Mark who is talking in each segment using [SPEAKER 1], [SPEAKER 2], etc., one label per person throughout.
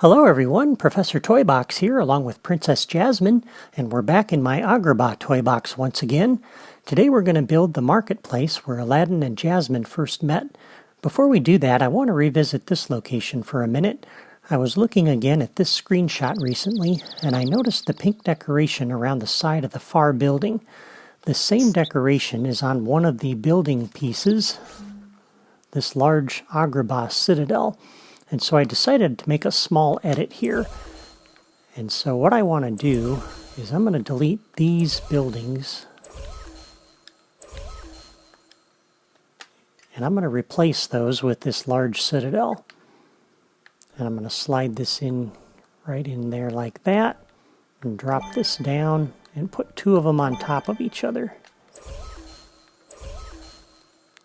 [SPEAKER 1] Hello everyone, Professor Toybox here along with Princess Jasmine, and we're back in my Agrabah toy box once again. Today we're going to build the marketplace where Aladdin and Jasmine first met. Before we do that, I want to revisit this location for a minute. I was looking again at this screenshot recently, and I noticed the pink decoration around the side of the far building. The same decoration is on one of the building pieces, this large Agrabah citadel. And so I decided to make a small edit here. And so what I want to do is I'm going to delete these buildings. And I'm going to replace those with this large citadel. And I'm going to slide this in right in there like that. And drop this down and put two of them on top of each other.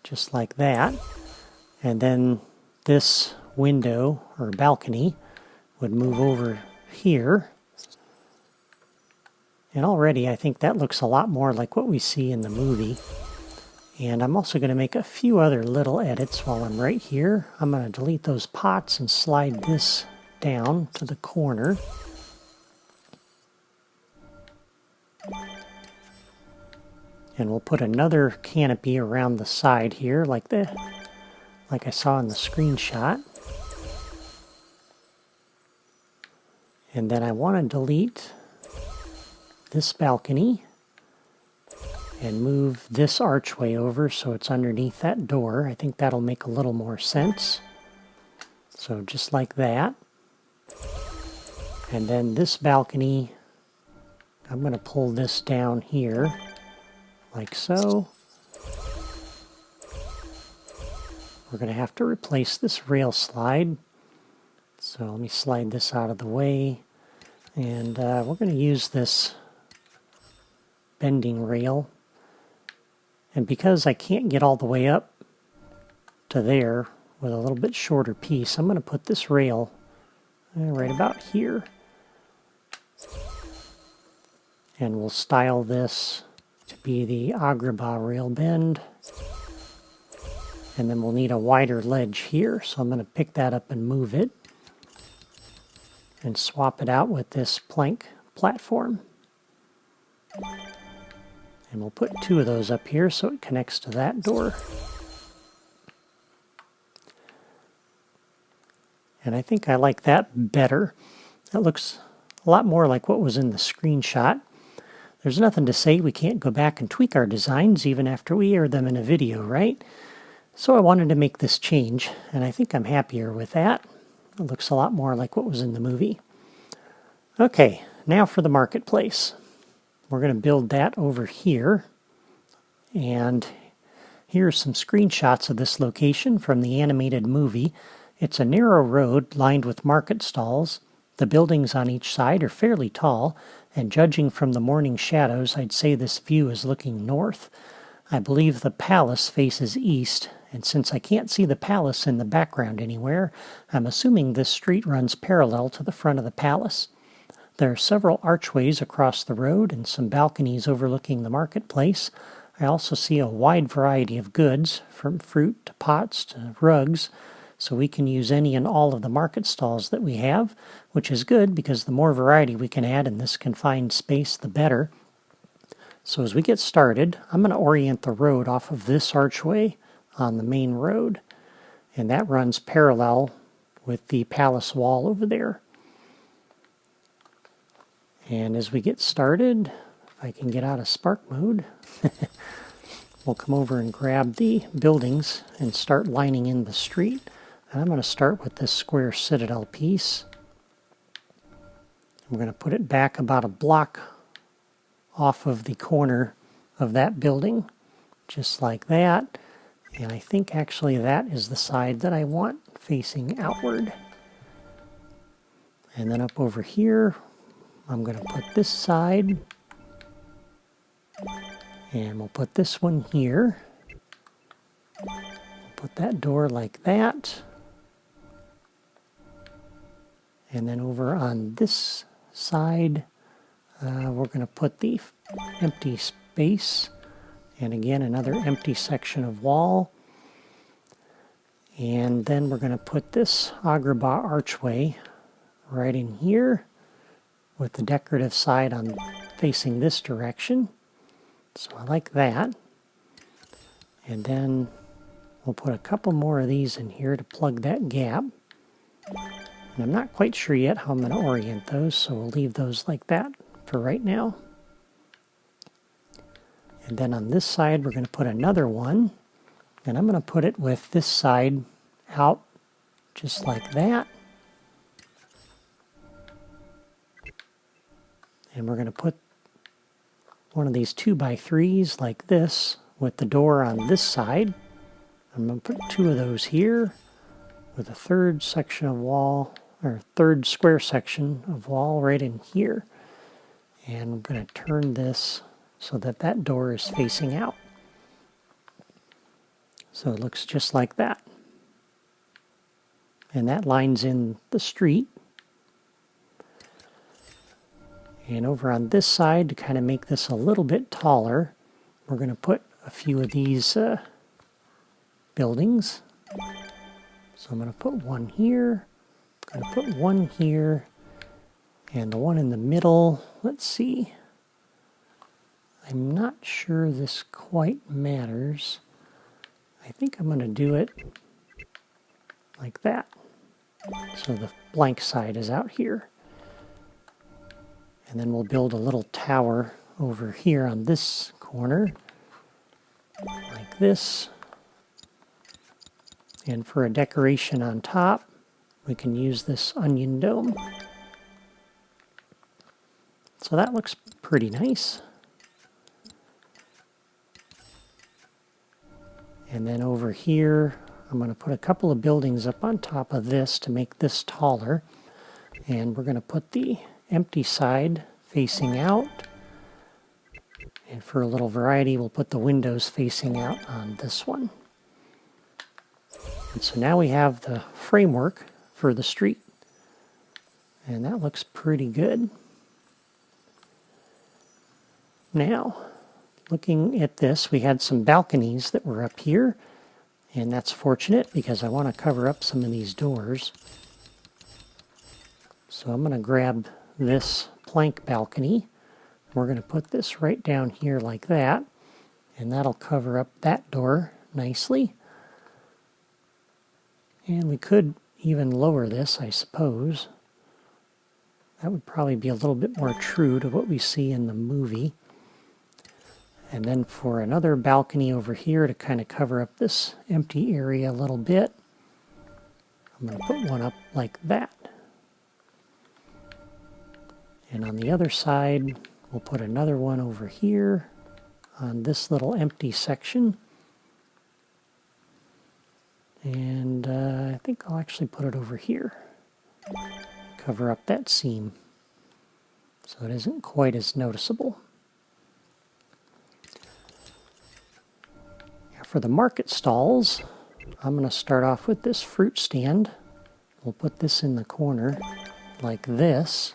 [SPEAKER 1] Just like that. And then this window or balcony would move over here, and already I think that looks a lot more like what we see in the movie. And I'm also going to make a few other little edits while I'm right here. I'm going to delete those pots and slide this down to the corner. And we'll put another canopy around the side here like I saw in the screenshot. And then I want to delete this balcony and move this archway over so it's underneath that door. I think that'll make a little more sense. So just like that. And then this balcony, I'm going to pull this down here like so. We're going to have to replace this rail slide. So let me slide this out of the way. And we're going to use this bending rail. And because I can't get all the way up to there with a little bit shorter piece, I'm going to put this rail right about here. And we'll style this to be the Agrabah rail bend. And then we'll need a wider ledge here, so I'm going to pick that up and move it. And swap it out with this plank platform. And we'll put two of those up here so it connects to that door. And I think I like that better. That looks a lot more like what was in the screenshot. There's nothing to say we can't go back and tweak our designs even after we air them in a video, right? So I wanted to make this change, and I think I'm happier with that. It looks a lot more like what was in the movie. Okay, now for the marketplace. We're going to build that over here. And here's some screenshots of this location from the animated movie. It's a narrow road lined with market stalls. The buildings on each side are fairly tall, and judging from the morning shadows, I'd say this view is looking north. I believe the palace faces east, and since I can't see the palace in the background anywhere, I'm assuming this street runs parallel to the front of the palace. There are several archways across the road and some balconies overlooking the marketplace. I also see a wide variety of goods, from fruit to pots to rugs, so we can use any and all of the market stalls that we have, which is good because the more variety we can add in this confined space, the better. So as we get started, I'm going to orient the road off of this archway on the main road, and that runs parallel with the palace wall over there. And as we get started, if I can get out of spark mode, we'll come over and grab the buildings and start lining in the street. And I'm going to start with this square citadel piece. I'm going to put it back about a block off of the corner of that building, just like that. And I think actually that is the side that I want facing outward. And then up over here, I'm going to put this side. And we'll put this one here. We'll put that door like that. And then over on this side, we're going to put the empty space. And again, another empty section of wall. And then we're going to put this Agrabah archway right in here with the decorative side on facing this direction. So I like that. And then we'll put a couple more of these in here to plug that gap. And I'm not quite sure yet how I'm going to orient those, so we'll leave those like that for right now. And then on this side, we're going to put another one. And I'm going to put it with this side out just like that. And we're going to put one of these 2x3s like this with the door on this side. I'm going to put two of those here with a third section of wall, or third square section of wall right in here. And I'm going to turn this so that that door is facing out. So it looks just like that. And that lines in the street. And over on this side, to kind of make this a little bit taller, we're going to put a few of these buildings. So I'm going to put one here, I'm going to put one here, and the one in the middle, let's see. I'm not sure this quite matters. I think I'm going to do it like that. So the blank side is out here. And then we'll build a little tower over here on this corner, like this. And for a decoration on top, we can use this onion dome. So that looks pretty nice. And then over here, I'm going to put a couple of buildings up on top of this to make this taller. And we're going to put the empty side facing out. And for a little variety, we'll put the windows facing out on this one. And so now we have the framework for the street. And that looks pretty good. Now, looking at this, we had some balconies that were up here. And that's fortunate because I want to cover up some of these doors. So I'm going to grab this plank balcony. We're going to put this right down here like that. And that'll cover up that door nicely. And we could even lower this, I suppose. That would probably be a little bit more true to what we see in the movie. And then for another balcony over here to kind of cover up this empty area a little bit, I'm going to put one up like that. And on the other side, we'll put another one over here on this little empty section. And I think I'll actually put it over here. Cover up that seam so it isn't quite as noticeable. For the market stalls, I'm going to start off with this fruit stand. We'll put this in the corner like this.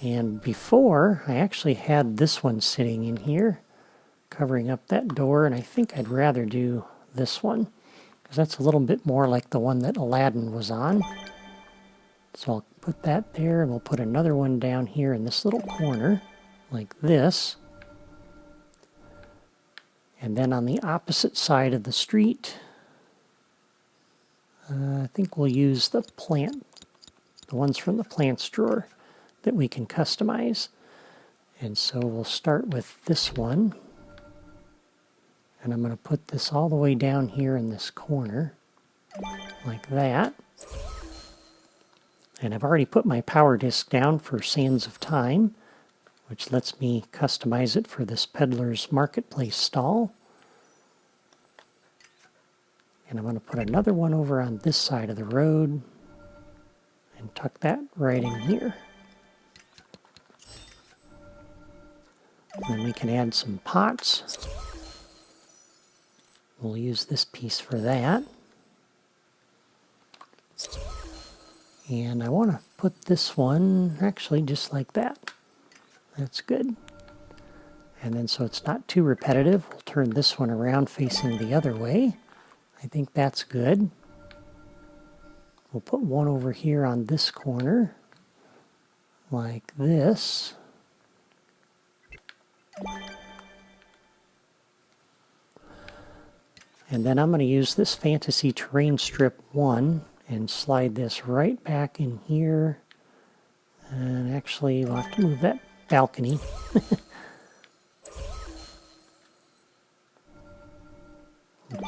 [SPEAKER 1] And before, I actually had this one sitting in here, covering up that door, and I think I'd rather do this one, because that's a little bit more like the one that Aladdin was on. So I'll put that there, and we'll put another one down here in this little corner, like this. And then on the opposite side of the street, I think we'll use the ones from the plants drawer that we can customize. And so we'll start with this one. And I'm going to put this all the way down here in this corner, like that. And I've already put my power disc down for Sands of Time, which lets me customize it for this Peddler's Marketplace stall. And I'm going to put another one over on this side of the road and tuck that right in here. And then we can add some pots. We'll use this piece for that. And I want to put this one actually just like that. That's good. And then so it's not too repetitive, we'll turn this one around facing the other way. I think that's good. We'll put one over here on this corner, like this. And then I'm going to use this Fantasy Terrain Strip 1 and slide this right back in here. And actually, we'll have to move that balcony.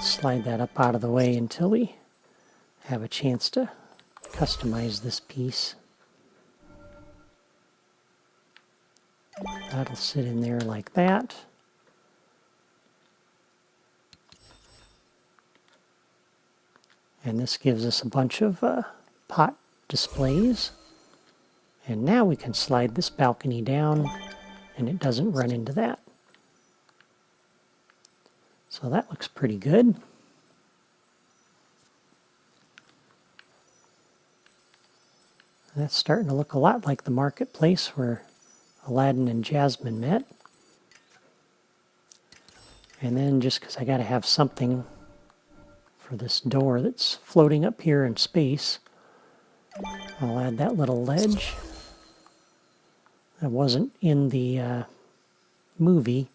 [SPEAKER 1] Slide that up out of the way until we have a chance to customize this piece. That'll sit in there like that. And this gives us a bunch of pot displays. And now we can slide this balcony down and it doesn't run into that. So that looks pretty good. That's starting to look a lot like the marketplace where Aladdin and Jasmine met. And then just because I got to have something for this door that's floating up here in space, I'll add that little ledge. That wasn't in the movie,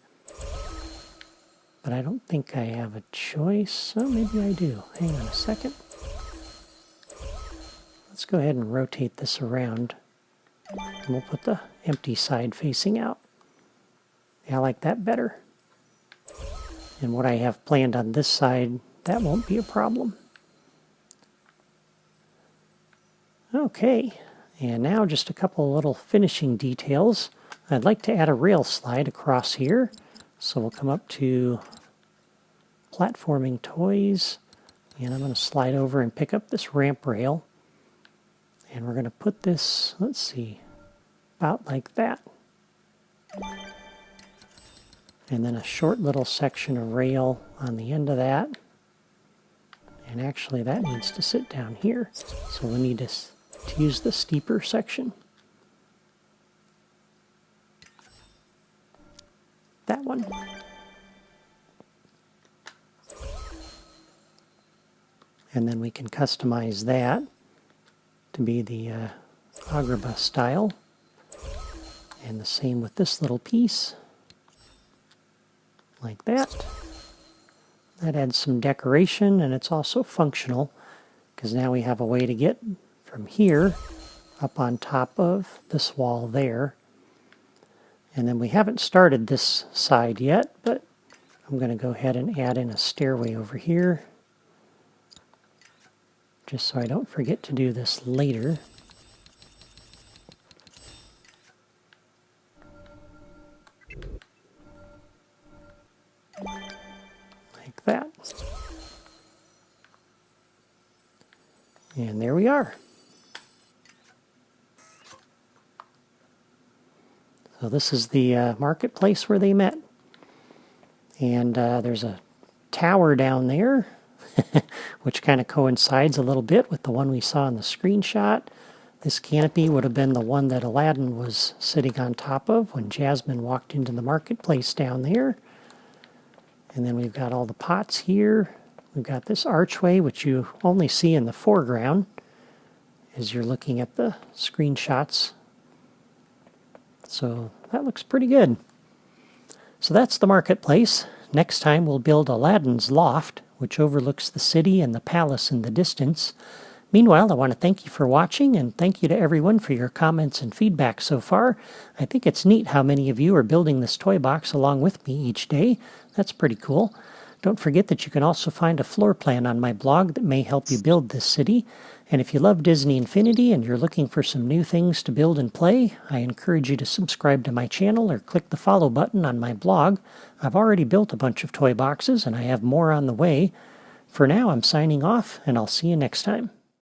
[SPEAKER 1] but I don't think I have a choice. Oh, maybe I do. Hang on a second. Let's go ahead and rotate this around. And we'll put the empty side facing out. Yeah, I like that better. And what I have planned on this side, that won't be a problem. Okay, and now just a couple little finishing details. I'd like to add a rail slide across here. So we'll come up to Platforming Toys, and I'm going to slide over and pick up this ramp rail. And we're going to put this, let's see, about like that. And then a short little section of rail on the end of that. And actually that needs to sit down here. So we need to use the steeper section. That one. And then we can customize that to be the Agrabah style. And the same with this little piece. Like that. That adds some decoration, and it's also functional because now we have a way to get from here up on top of this wall there. And then we haven't started this side yet, but I'm going to go ahead and add in a stairway over here just so I don't forget to do this later. Like that. And there we are. So this is the marketplace where they met. And there's a tower down there, which kind of coincides a little bit with the one we saw in the screenshot. This canopy would have been the one that Aladdin was sitting on top of when Jasmine walked into the marketplace down there. And then we've got all the pots here. We've got this archway, which you only see in the foreground as you're looking at the screenshots. So that looks pretty good. So that's the marketplace. Next time we'll build Aladdin's loft, which overlooks the city and the palace in the distance. Meanwhile, I want to thank you for watching, and thank you to everyone for your comments and feedback so far. I think it's neat how many of you are building this toy box along with me each day. That's pretty cool. Don't forget that you can also find a floor plan on my blog that may help you build this city. And if you love Disney Infinity and you're looking for some new things to build and play, I encourage you to subscribe to my channel or click the follow button on my blog. I've already built a bunch of toy boxes and I have more on the way. For now, I'm signing off, and I'll see you next time.